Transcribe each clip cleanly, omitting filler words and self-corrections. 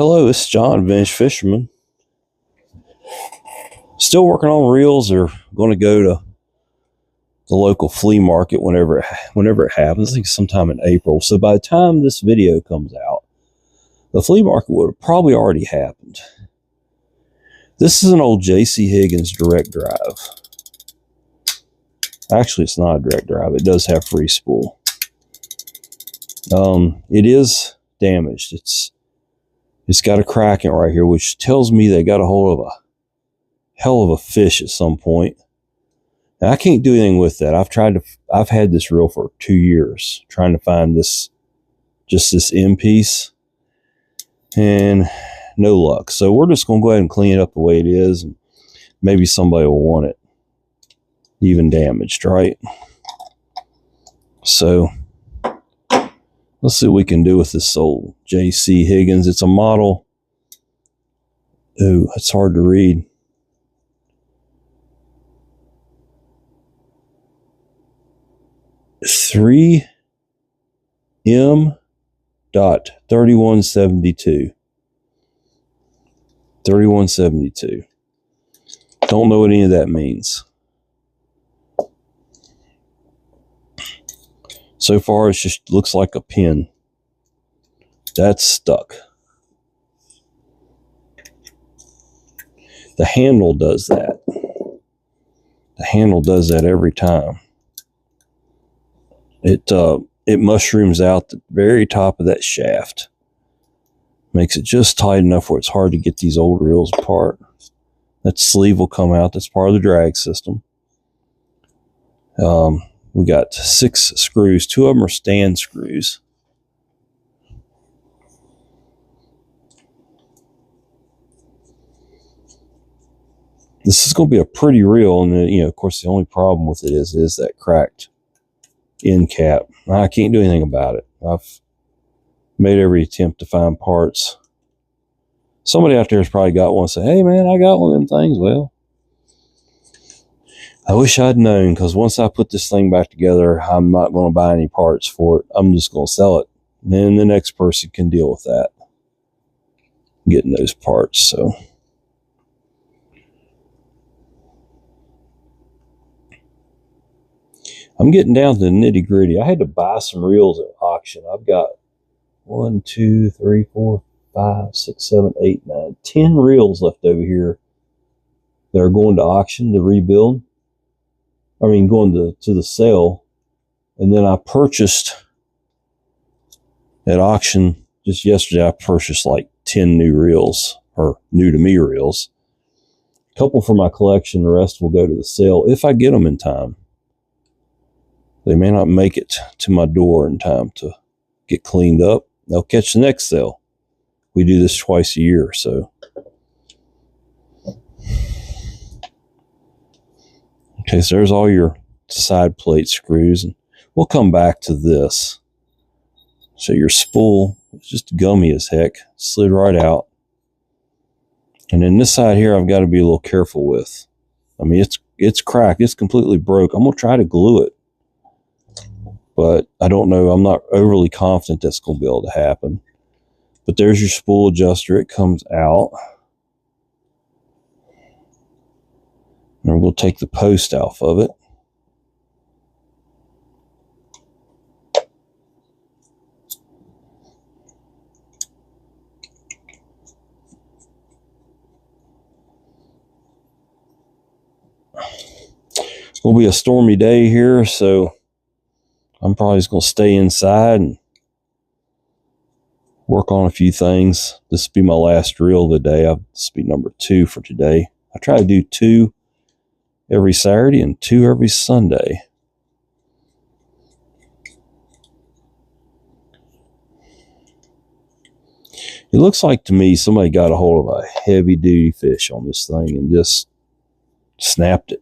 Hello, it's John, Vintage Fisherman. Still working on reels. Or going to go to the local flea market whenever it happens. I think sometime in April. So by the time this video comes out, the flea market would have probably already happened. This is an old J.C. Higgins direct drive. Actually, it's not a direct drive. It does have free spool. It is damaged. It's got a crack in it right here, which tells me they got a hold of a hell of a fish at some point. Now, I can't do anything with that. I've had this reel for 2 years trying to find this end piece, and no luck. So we're just going to go ahead and clean it up the way it is, and maybe somebody will want it even damaged, right? So let's see what we can do with this old J.C. Higgins. It's a model. Ooh, it's hard to read. M.3172. 3172. Don't know what any of that means. So far, it just looks like a pin. That's stuck. The handle does that. The handle does that every time. It mushrooms out the very top of that shaft. Makes it just tight enough where it's hard to get these old reels apart. That sleeve will come out. That's part of the drag system. We got 6 screws. 2 of them are stand screws. This is going to be a pretty reel, and of course, the only problem with it is that cracked end cap. I can't do anything about it. I've made every attempt to find parts. Somebody out there has probably got one and say, "Hey man, I got one of them things." Well, I wish I'd known, because once I put this thing back together, I'm not going to buy any parts for it. I'm just going to sell it. Then the next person can deal with that, getting those parts. So I'm getting down to the nitty gritty. I had to buy some reels at auction. I've got 1, 2, 3, 4, 5, 6, 7, 8, 9, 10 reels left over here that are going to auction to rebuild. I mean, going to the sale. And then I purchased at auction just yesterday. I purchased like 10 new reels, or new to me reels. A couple for my collection. The rest will go to the sale if I get them in time. They may not make it to my door in time to get cleaned up. They'll catch the next sale. We do this twice a year, so. Okay, so there's all your side plate screws, and we'll come back to this. So your spool is just gummy as heck, slid right out. And then this side here, I've got to be a little careful with. I mean, it's cracked, it's completely broke. I'm gonna try to glue it, but I don't know. I'm not overly confident that's going to be able to happen. But there's your spool adjuster. It comes out. And we'll take the post off of it. It's going to be a stormy day here, so I'm probably just going to stay inside and work on a few things. This will be my last reel of the day. This will be number 2 for today. I try to do 2 every Saturday and 2 every Sunday. It looks like to me somebody got a hold of a heavy duty fish on this thing and just snapped it.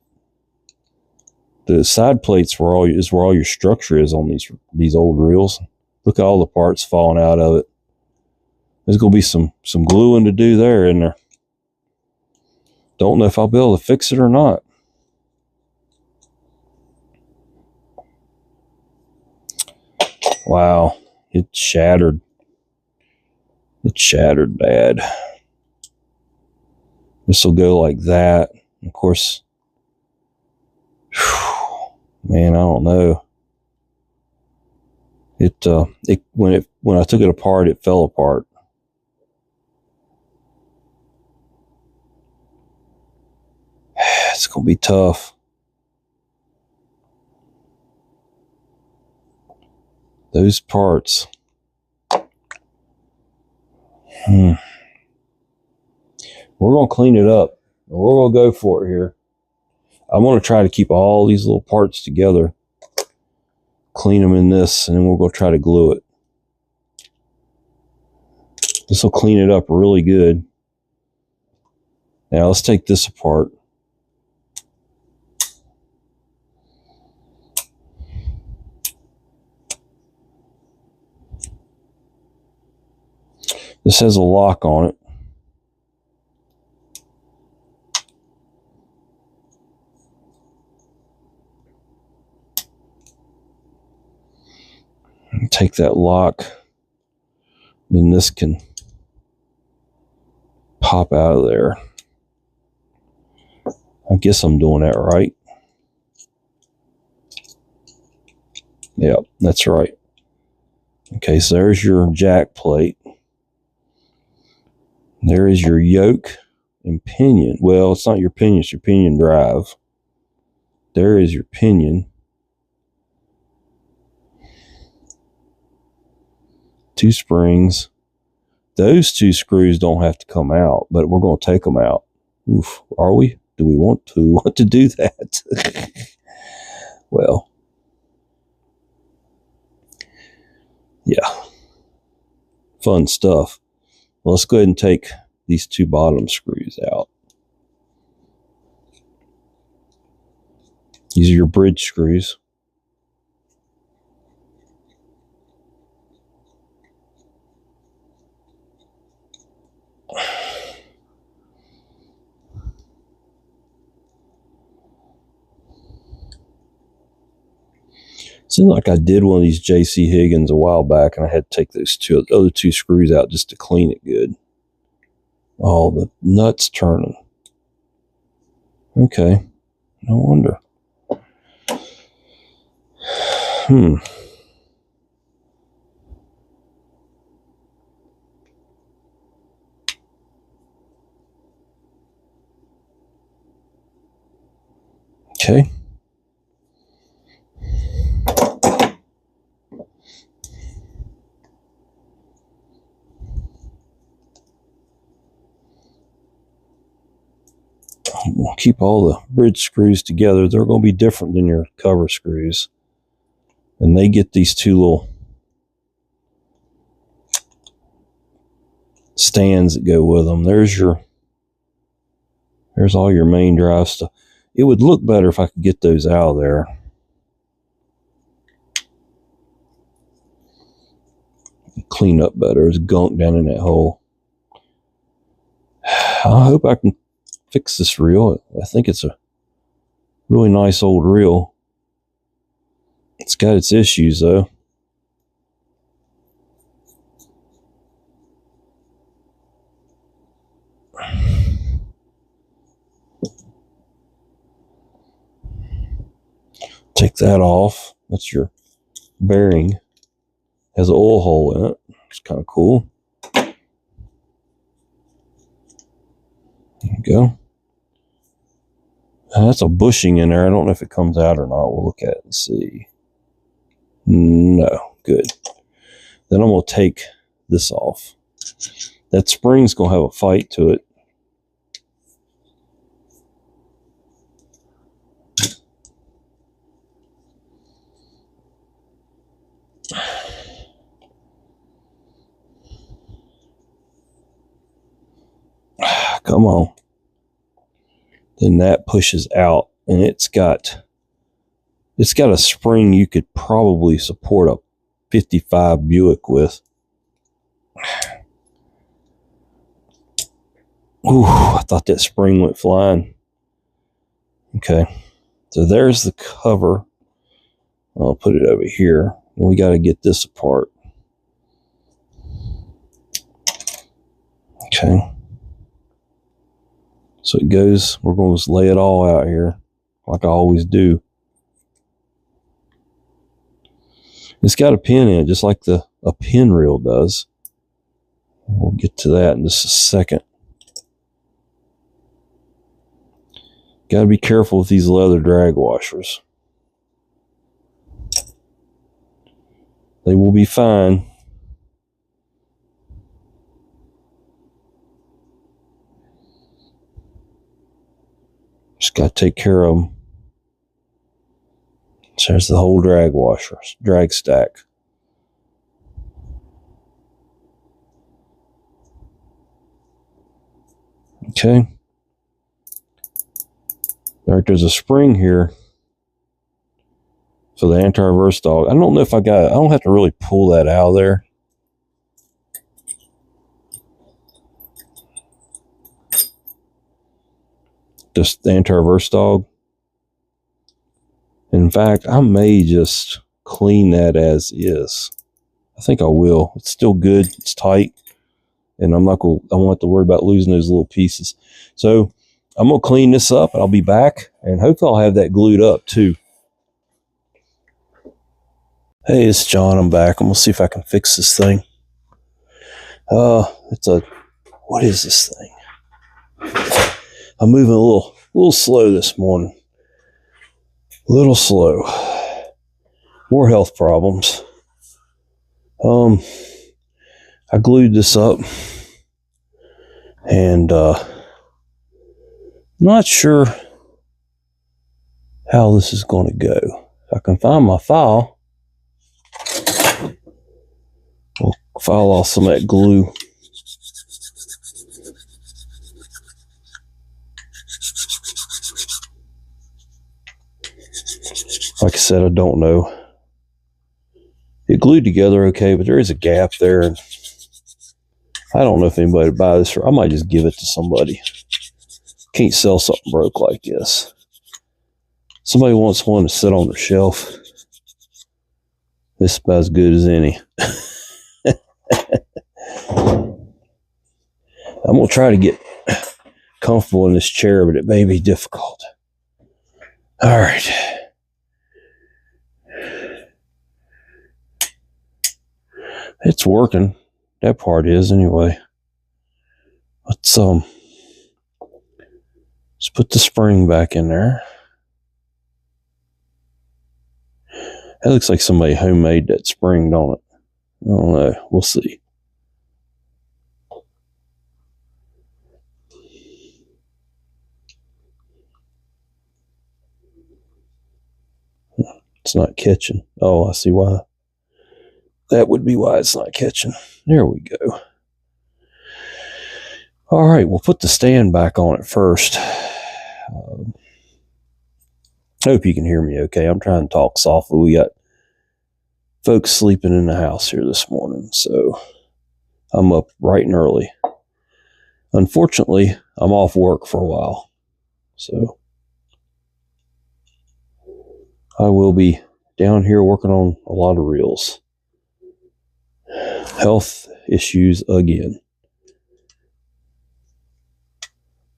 The side plates is where all your structure is on these old reels. Look at all the parts falling out of it. There's going to be some gluing to do there, isn't there? Don't know if I'll be able to fix it or not. Wow, it shattered. It shattered bad. This will go like that. Of course, man, I don't know. When I took it apart, it fell apart. It's gonna be tough. Those parts. We're gonna clean it up. We're gonna go for it here. I'm gonna try to keep all these little parts together, clean them in this, and then we're gonna try to glue it. This will clean it up really good. Now let's take this apart. This has a lock on it. Take that lock, then this can pop out of there. I guess I'm doing that right. Yep, that's right. Okay, so there's your jack plate. There is your yoke and pinion. Well, it's not your pinion, it's your pinion drive. There is your pinion. 2 springs. Those 2 screws don't have to come out, but we're going to take them out. Oof, are we? Do we want to do that? Well, yeah, fun stuff. Well, let's go ahead and take these 2 bottom screws out. These are your bridge screws. Seemed like I did one of these JC Higgins a while back, and I had to take those other two screws out just to clean it good. Oh, the nuts turning. Okay, no wonder. Okay. We'll keep all the bridge screws together. They're going to be different than your cover screws. And they get these 2 little stands that go with them. There's all your main drive stuff. It would look better if I could get those out of there. Clean up better. There's gunk down in that hole. I hope I can fix this reel. I think it's a really nice old reel. It's got its issues though. Take that off. That's your bearing. Has an oil hole in it. It's kind of cool. There you go. And that's a bushing in there. I don't know if it comes out or not. We'll look at it and see. No. Good. Then I'm going to take this off. That spring's going to have a fight to it. Come on. Then that pushes out, and it's got a spring you could probably support a 55 Buick with. Ooh, I thought that spring went flying. Okay, so there's the cover. I'll put it over here. We got to get this apart. Okay. So it goes, we're going to lay it all out here, like I always do. It's got a pin in it, just like a pin reel does. We'll get to that in just a second. Got to be careful with these leather drag washers. They will be fine. Just got to take care of them. So there's the whole drag washer, drag stack. Okay. There's a spring here for the anti-reverse dog. I don't know if I don't have to really pull that out of there. Just the anti-reverse dog. In fact, I may just clean that as is. I think I will. It's still good. It's tight. And I won't have to worry about losing those little pieces. So I'm going to clean this up and I'll be back. And hopefully I'll have that glued up too. Hey, it's John. I'm back. I'm going to see if I can fix this thing. What is this thing? I'm moving a little slow this morning. A little slow. More health problems. I glued this up and not sure how this is going to go. If I can find my file, we'll file off some of that glue. Like I said, I don't know. It glued together okay, but there is a gap there. And I don't know if anybody would buy this, or I might just give it to somebody. Can't sell something broke like this. Somebody wants one to sit on their shelf. This is about as good as any. I'm going to try to get comfortable in this chair, but it may be difficult. All right. It's working. That part is anyway. Let's put the spring back in there. That looks like somebody homemade that spring, don't it? I don't know. We'll see. It's not catching. Oh, I see why. That would be why it's not catching. There we go. All right, we'll put the stand back on it first. Hope you can hear me okay. I'm trying to talk softly. We got folks sleeping in the house here this morning, so I'm up bright and early. Unfortunately, I'm off work for a while, so I will be down here working on a lot of reels. Health issues again.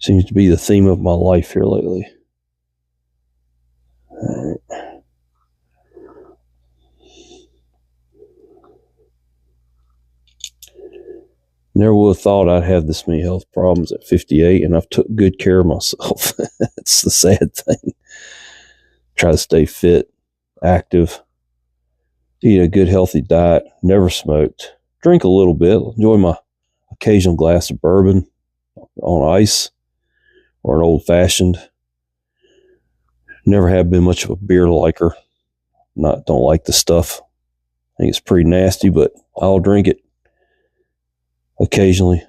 Seems to be the theme of my life here lately. All right. Never would have thought I'd have this many health problems at 58, and I've took good care of myself. It's the sad thing. Try to stay fit, active, eat a good healthy diet, never smoked, drink a little bit, enjoy my occasional glass of bourbon on ice or an old fashioned. Never have been much of a beer liker. Don't like the stuff. I think it's pretty nasty, but I'll drink it occasionally.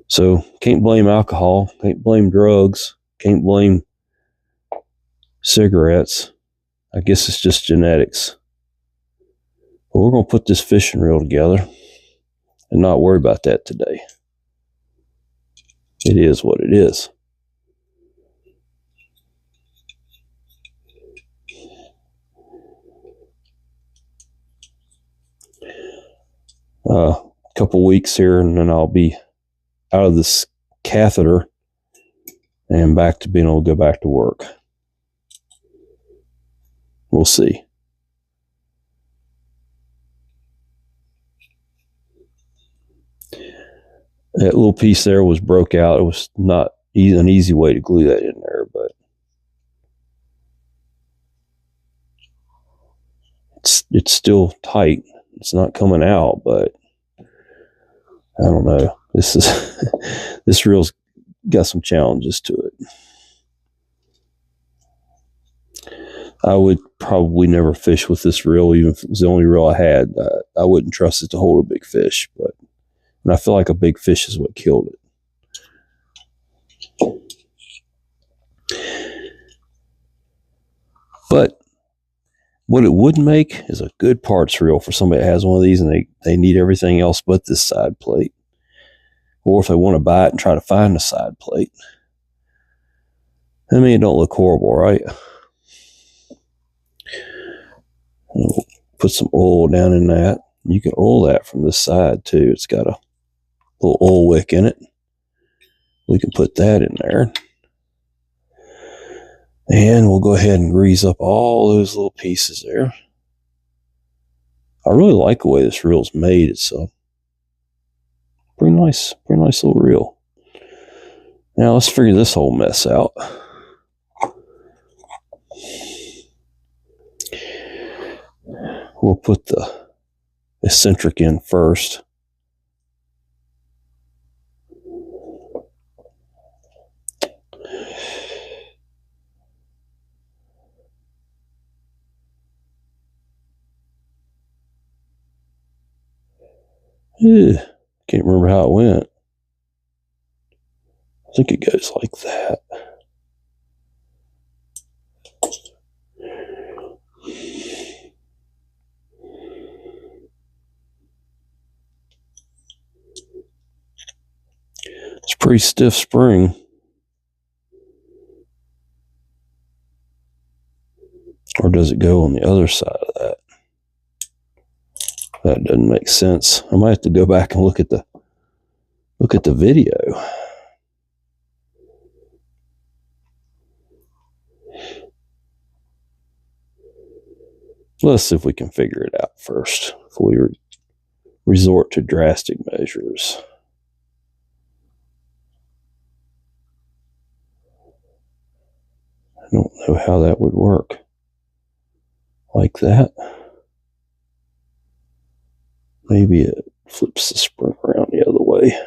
So can't blame alcohol, can't blame drugs, can't blame cigarettes. I guess it's just genetics. But we're going to put this fishing reel together and not worry about that today. It is what it is. A couple weeks here and then I'll be out of this catheter and back to being able to go back to work. We'll see. That little piece there was broke out. It was not an easy way to glue that in there, but it's still tight. It's not coming out, but I don't know. This reel's got some challenges to it. I would probably never fish with this reel, even if it was the only reel I had. I wouldn't trust it to hold a big fish, and I feel like a big fish is what killed it. But what it would make is a good parts reel for somebody that has one of these and they need everything else but this side plate. Or if they want to buy it and try to find the side plate. I mean, it don't look horrible, right? We'll put some oil down in that. You can oil that from this side too. It's got a little oil wick in it. We can put that in there. And we'll go ahead and grease up all those little pieces there. I really like the way this reel's made. It's a pretty nice little reel. Now let's figure this whole mess out. We'll put the eccentric in first. Can't remember how it went. I think it goes like that. It's a pretty stiff spring. Or does it go on the other side of that? That doesn't make sense. I might have to go back and look at the video. Let's see if we can figure it out first before we resort to drastic measures. I don't know how that would work. Like that. Maybe it flips the spring around the other way.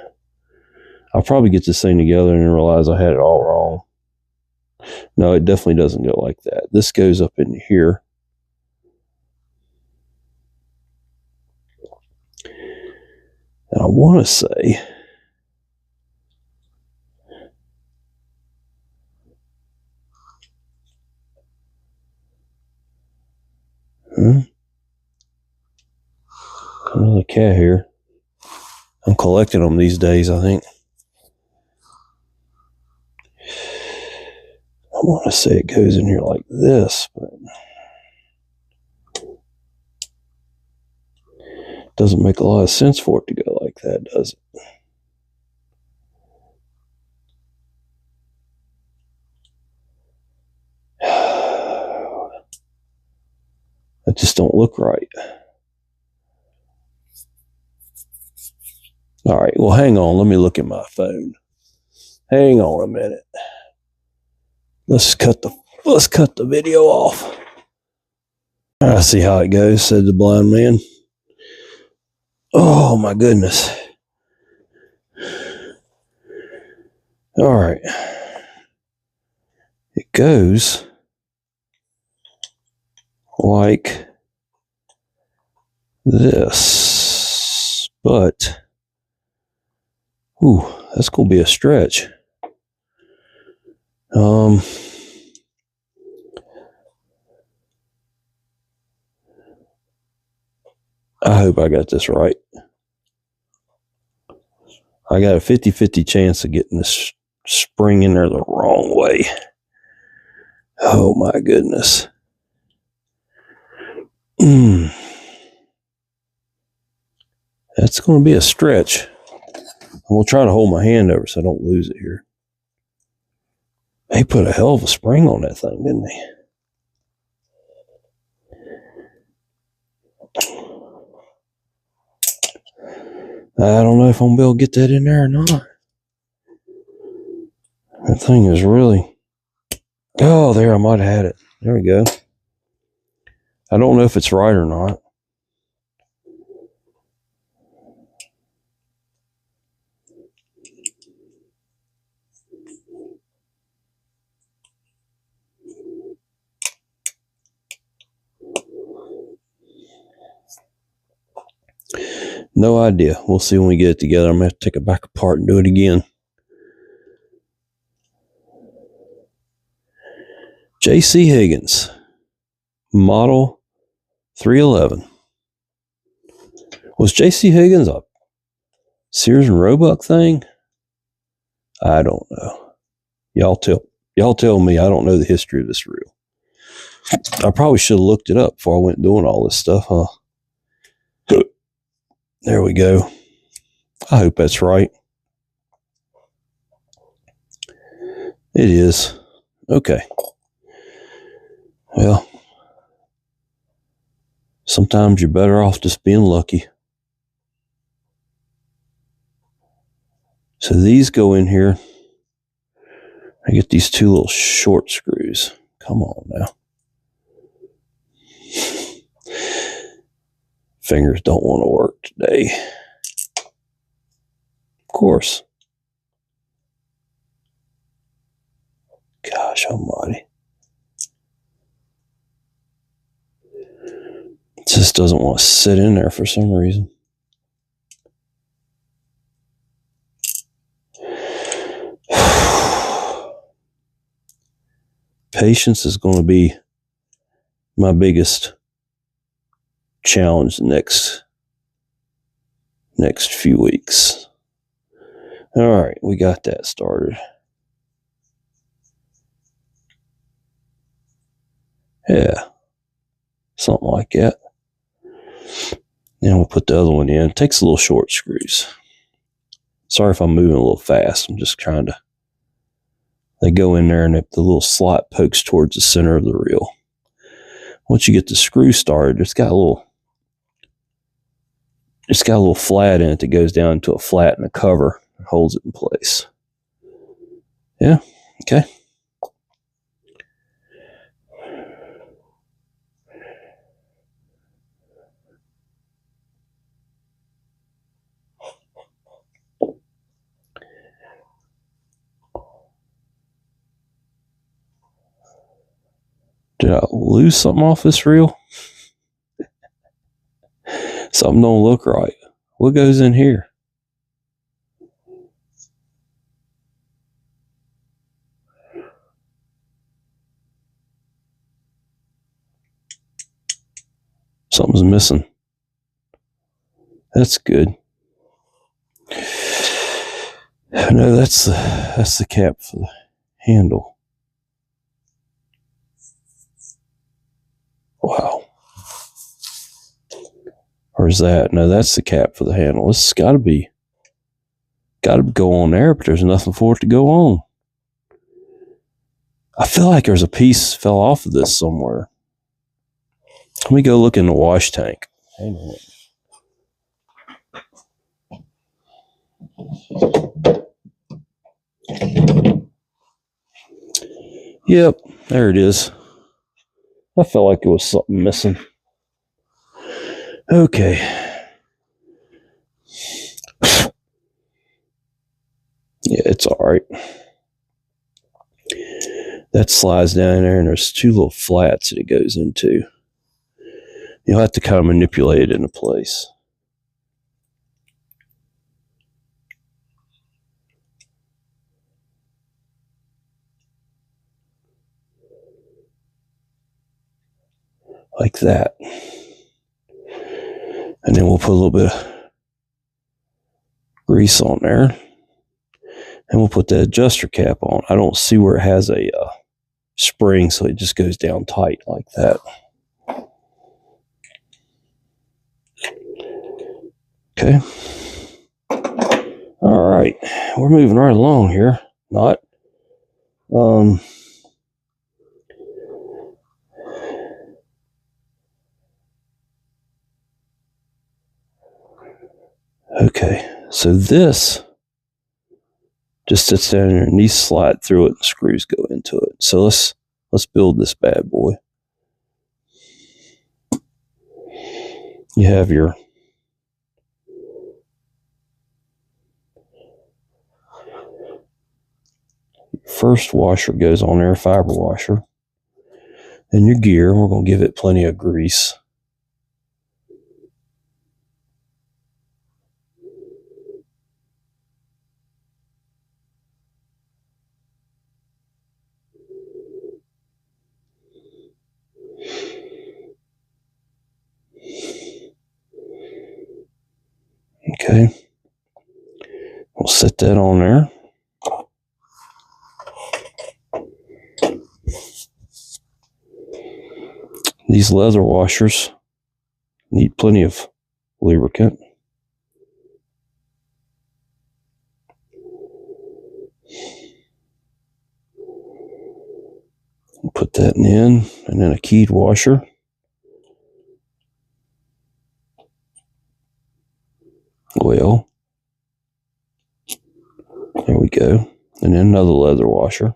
I'll probably get this thing together and realize I had it all wrong. No, it definitely doesn't go like that. This goes up in here. And I want to say another cat here. I'm collecting them these days, I think. I want to say it goes in here like this, but it doesn't make a lot of sense for it to go like that, does it? That just don't look right. All right, well, hang on. Let me look at my phone. Hang on a minute. Let's cut the video off. I see how it goes, said the blind man. Oh my goodness. All right. It goes like this, but that's gonna be a stretch. I hope I got this right. I got a 50-50 chance of getting this spring in there the wrong way. Oh my goodness. That's going to be a stretch. We'll try to hold my hand over so I don't lose it here. They put a hell of a spring on that thing, didn't they? I don't know if I'm going to be able to get that in there or not. That thing is really... Oh, there, I might have had it. There we go. I don't know if it's right or not. No idea. We'll see when we get it together. I'm going to have to take it back apart and do it again. J.C. Higgins, model 311. Was J.C. Higgins a Sears and Roebuck thing? I don't know. Y'all tell me. I don't know the history of this reel. I probably should have looked it up before I went doing all this stuff, huh? There we go. I hope that's right. It is. Okay. Well, sometimes you're better off just being lucky. So these go in here. I get these two little short screws. Come on now. Fingers don't want to work today. Of course. Gosh almighty. It just doesn't want to sit in there for some reason. Patience is going to be my biggest challenge the next few weeks. All right, we got that started. Yeah, something like that. Then we'll put the other one in. It takes a little short screws. Sorry if I'm moving a little fast. I'm just trying to. They go in there and the little slot pokes towards the center of the reel. Once you get the screw started, it's got a little flat in it that goes down to a flat and a cover and holds it in place. Yeah, okay. Did I lose something off this reel? Something don't look right. What goes in here? Something's missing. That's good. No, that's the cap for the handle. Wow. Or is that? No, that's the cap for the handle. This has got to go on there, but there's nothing for it to go on. I feel like there's a piece fell off of this somewhere. Let me go look in the wash tank. Hang on. Yep, there it is. I felt like it was something missing. Okay. Yeah, it's all right. That slides down there, and there's two little flats that it goes into. You'll have to kind of manipulate it into place. Like that. And then we'll put a little bit of grease on there. And we'll put the adjuster cap on. I don't see where it has a spring, so it just goes down tight like that. Okay. All right, we're moving right along here. Not. Okay, so this just sits down here and these slide through it and screws go into it. So let's build this bad boy. You have your first washer goes on there, fiber washer. Then your gear, we're going to give it plenty of grease. Okay, we'll set that on there. These leather washers need plenty of lubricant. Put that in, and then a keyed washer. Well, there we go. And then another leather washer.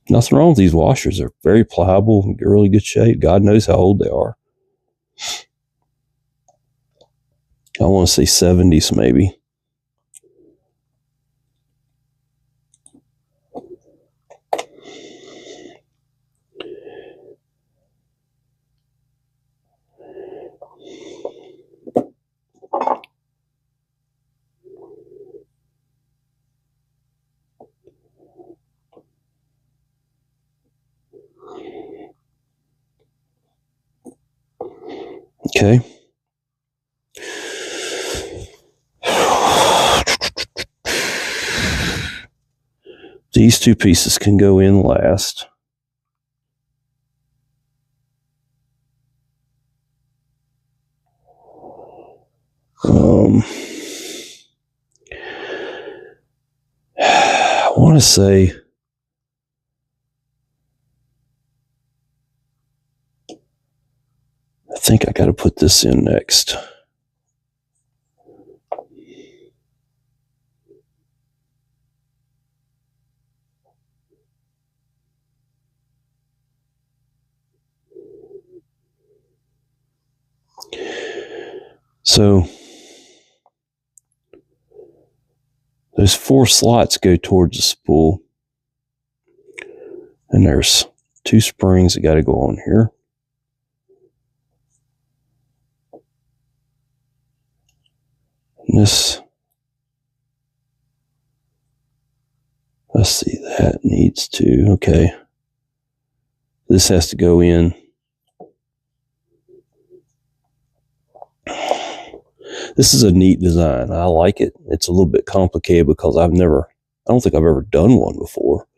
Nothing wrong with these washers. They're very pliable, in really good shape. God knows how old they are. I want to say 70s maybe. Okay. These two pieces can go in last. I want to say I think I got to put this in next. So those 4 slots go towards the spool. And there's 2 springs that got to go on here. And this, let's see, that needs to, okay. This has to go in. This is a neat design. I like it. It's a little bit complicated because I don't think I've ever done one before.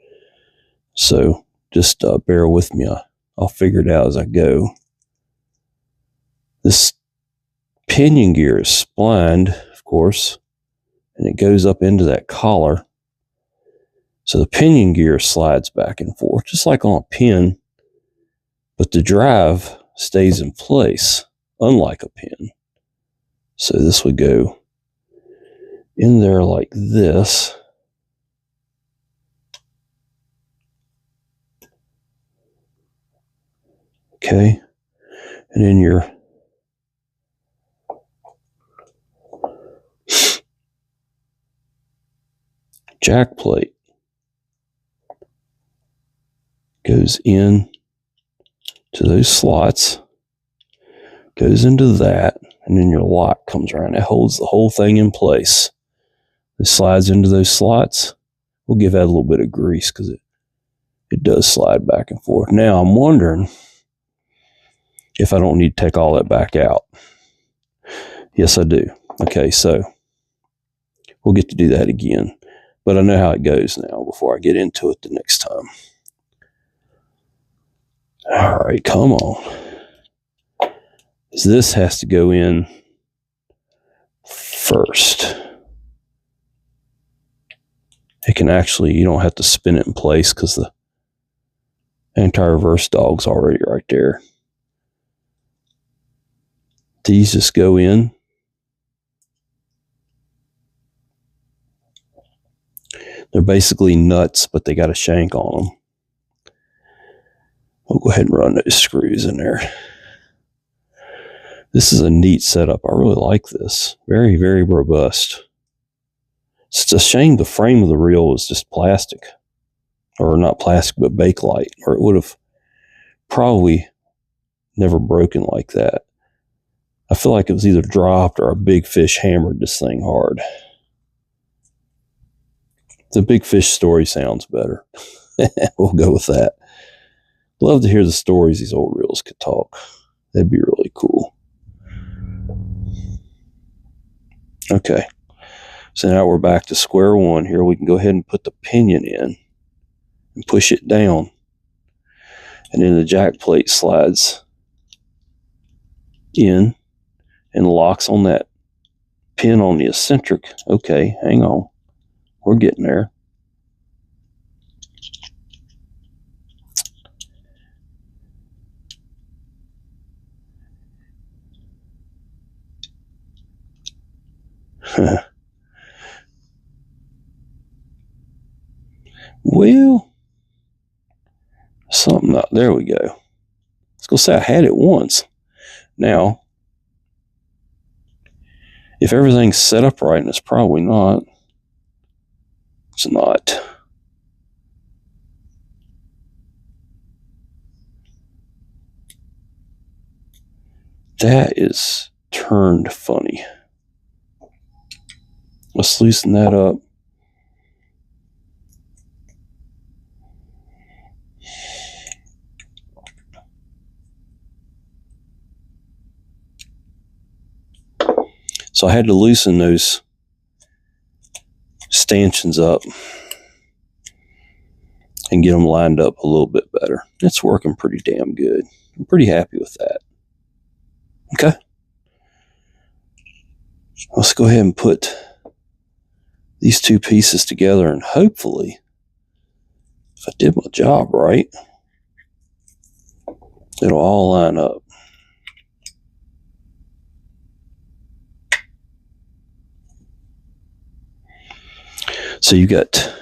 So just bear with me. I'll figure it out as I go. This pinion gear is splined, of course, and it goes up into that collar. So the pinion gear slides back and forth, just like on a pin, but the drive stays in place, unlike a pin. So this would go in there like this. Okay. And then your jack plate goes in to those slots, goes into that, and then your lock comes around. It holds the whole thing in place. It slides into those slots. We'll give that a little bit of grease because it does slide back and forth. Now I'm wondering if I don't need to take all that back out. Yes, I do. Okay, so we'll get to do that again. But I know how it goes now before I get into it the next time. All right, come on. This has to go in first. it can actually, you don't have to spin it in place because the anti-reverse dog's already right there. These just go in. They're basically nuts, but they got a shank on them. We'll go ahead and run those screws in there. This is a neat setup. I really like this. Very, very robust. It's a shame the frame of the reel is just plastic. Or not plastic, but Bakelite. Or it would have probably never broken like that. I feel like it was either dropped or a big fish hammered this thing hard. The big fish story sounds better. We'll go with that. Love to hear the stories these old reels could talk. That'd be really cool. Okay. So now we're back to square one here. We can go ahead and put the pinion in and push it down. And then the jack plate slides in and locks on that pin on the eccentric. Okay, hang on. We're getting there. Well, something not. There we go. Let's go say I had it once. Now, if everything's set up right, and it's probably not, it's not. That is turned funny. Let's loosen that up. So I had to loosen those stanchions up and get them lined up a little bit better. It's working pretty damn good. I'm pretty happy with that. Okay. Let's go ahead and put these two pieces together, and hopefully, if I did my job right, it'll all line up. So you got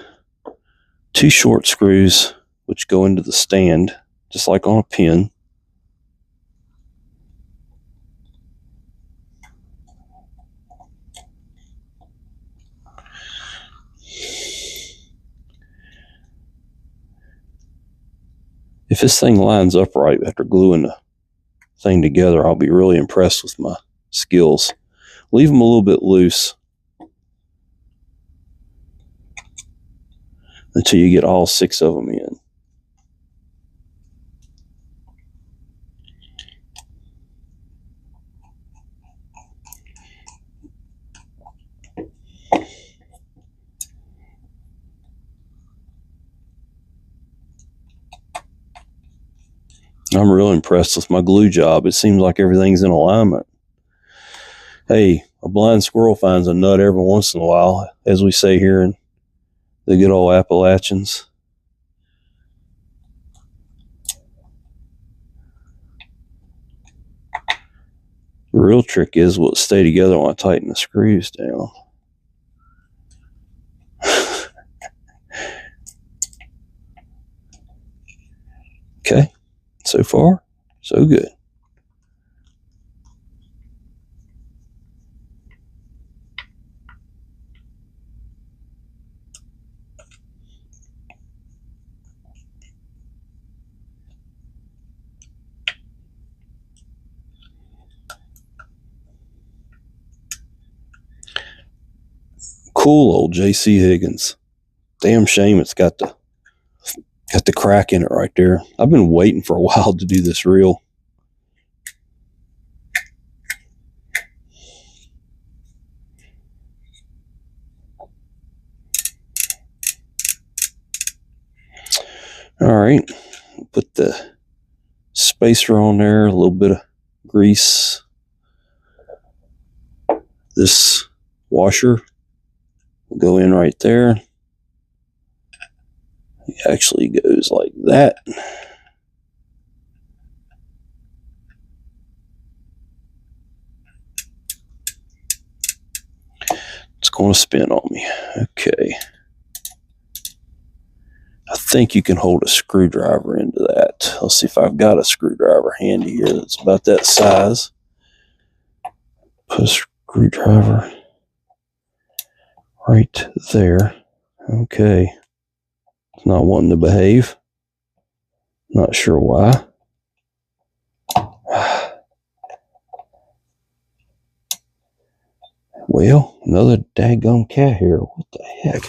two short screws which go into the stand, just like on a pin. If this thing lines up right after gluing the thing together, I'll be really impressed with my skills. Leave them a little bit loose until you get all 6 of them in. I'm real impressed with my glue job. It seems like everything's in alignment. Hey, a blind squirrel finds a nut every once in a while, as we say here in the good old Appalachians. The real trick is will it stay together when I tighten the screws down. Okay, so far, so good. Cool old J.C. Higgins. Damn shame it's got the crack in it right there. I've been waiting for a while to do this reel. All right, put the spacer on there, a little bit of grease. This washer will go in right there. It actually goes like that. It's going to spin on me. Okay. I think you can hold a screwdriver into that. Let's see if I've got a screwdriver handy here that's about that size. Put a screwdriver right there. Okay. It's not wanting to behave. Not sure why. Well, another daggone cat here. What the heck?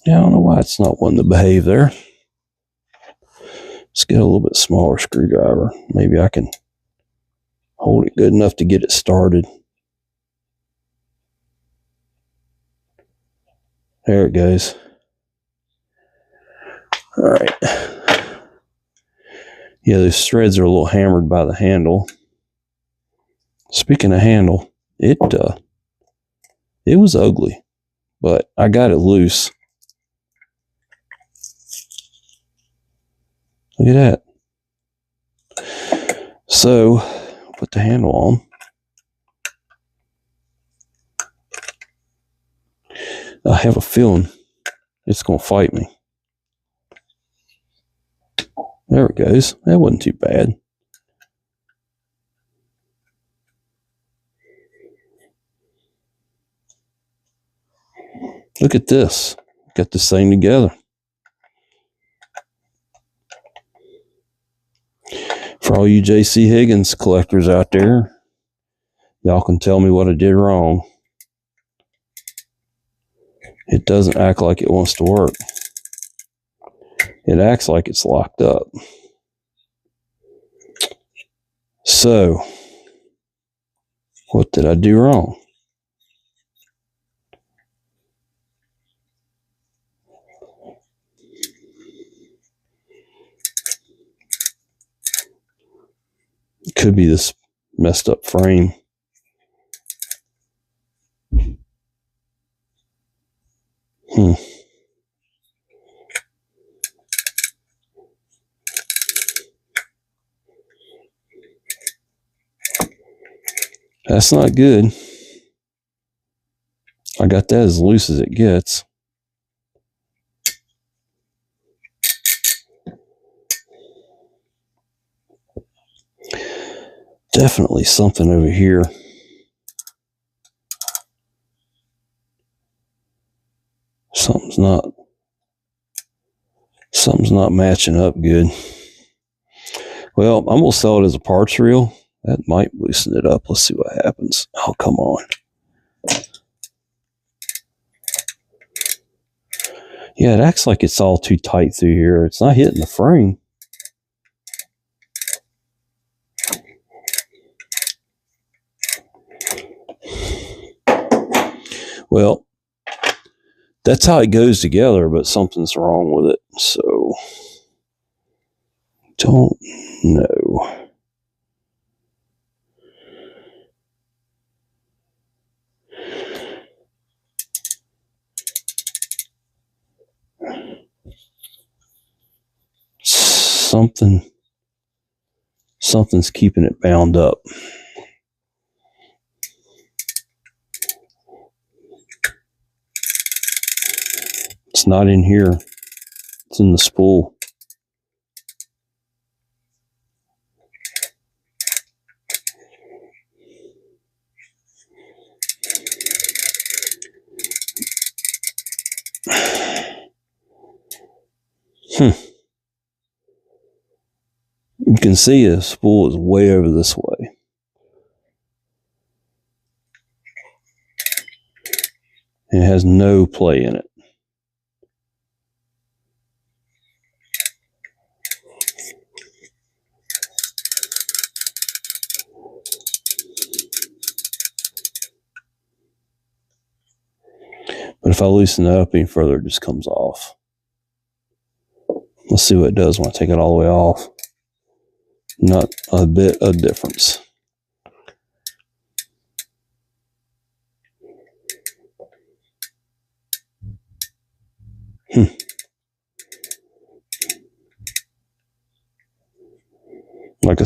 Yeah, I don't know why it's not wanting to behave there. Let's get a little bit smaller screwdriver. Maybe I can hold it good enough to get it started. There it goes. All right. Yeah, those threads are a little hammered by the handle. Speaking of handle, it was ugly, but I got it loose. Look at that. So, put the handle on. I have a feeling it's going to fight me. There it goes. That wasn't too bad. Look at this. Got this thing together. For all you J.C. Higgins collectors out there, y'all can tell me what I did wrong. It doesn't act like it wants to work. It acts like it's locked up. So, what did I do wrong? It could be this messed up frame. That's not good. I got that as loose as it gets. Definitely something over here. Something's not matching up good. Well, I'm going to sell it as a parts reel. That might loosen it up. Let's see what happens. Oh, come on. Yeah, it acts like it's all too tight through here. It's not hitting the frame. Well, that's how it goes together, but something's wrong with it. So, don't know. Something's keeping it bound up. It's not in here. It's in the spool. You can see the spool is way over this way. It has no play in it. But if I loosen it up any further, it just comes off. Let's see what it does when I take it all the way off. Not a bit of difference. Like a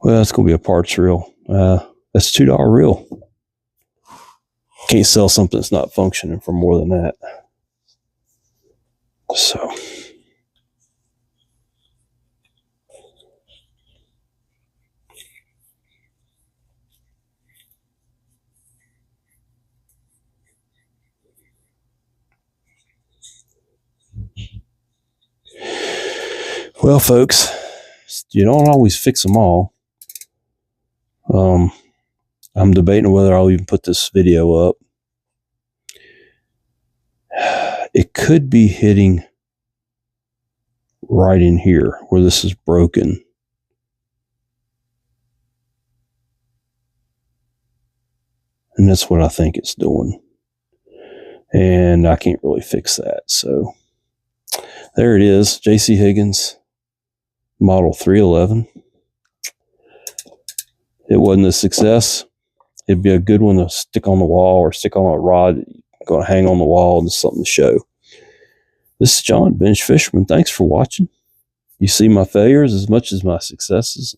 well, it's gonna be a parts reel. That's $2 reel. Can't sell something that's not functioning for more than that. So. Well, folks, you don't always fix them all. I'm debating whether I'll even put this video up. It could be hitting right in here where this is broken. And that's what I think it's doing. And I can't really fix that. So there it is, J.C. Higgins, model 311. It wasn't a success. It'd be a good one to stick on the wall or stick on a rod that you're going to hang on the wall and something to show. This is John, Bench Fisherman. Thanks for watching. You see my failures as much as my successes.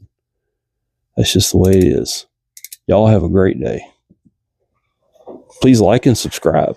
That's just the way it is. Y'all have a great day. Please like and subscribe.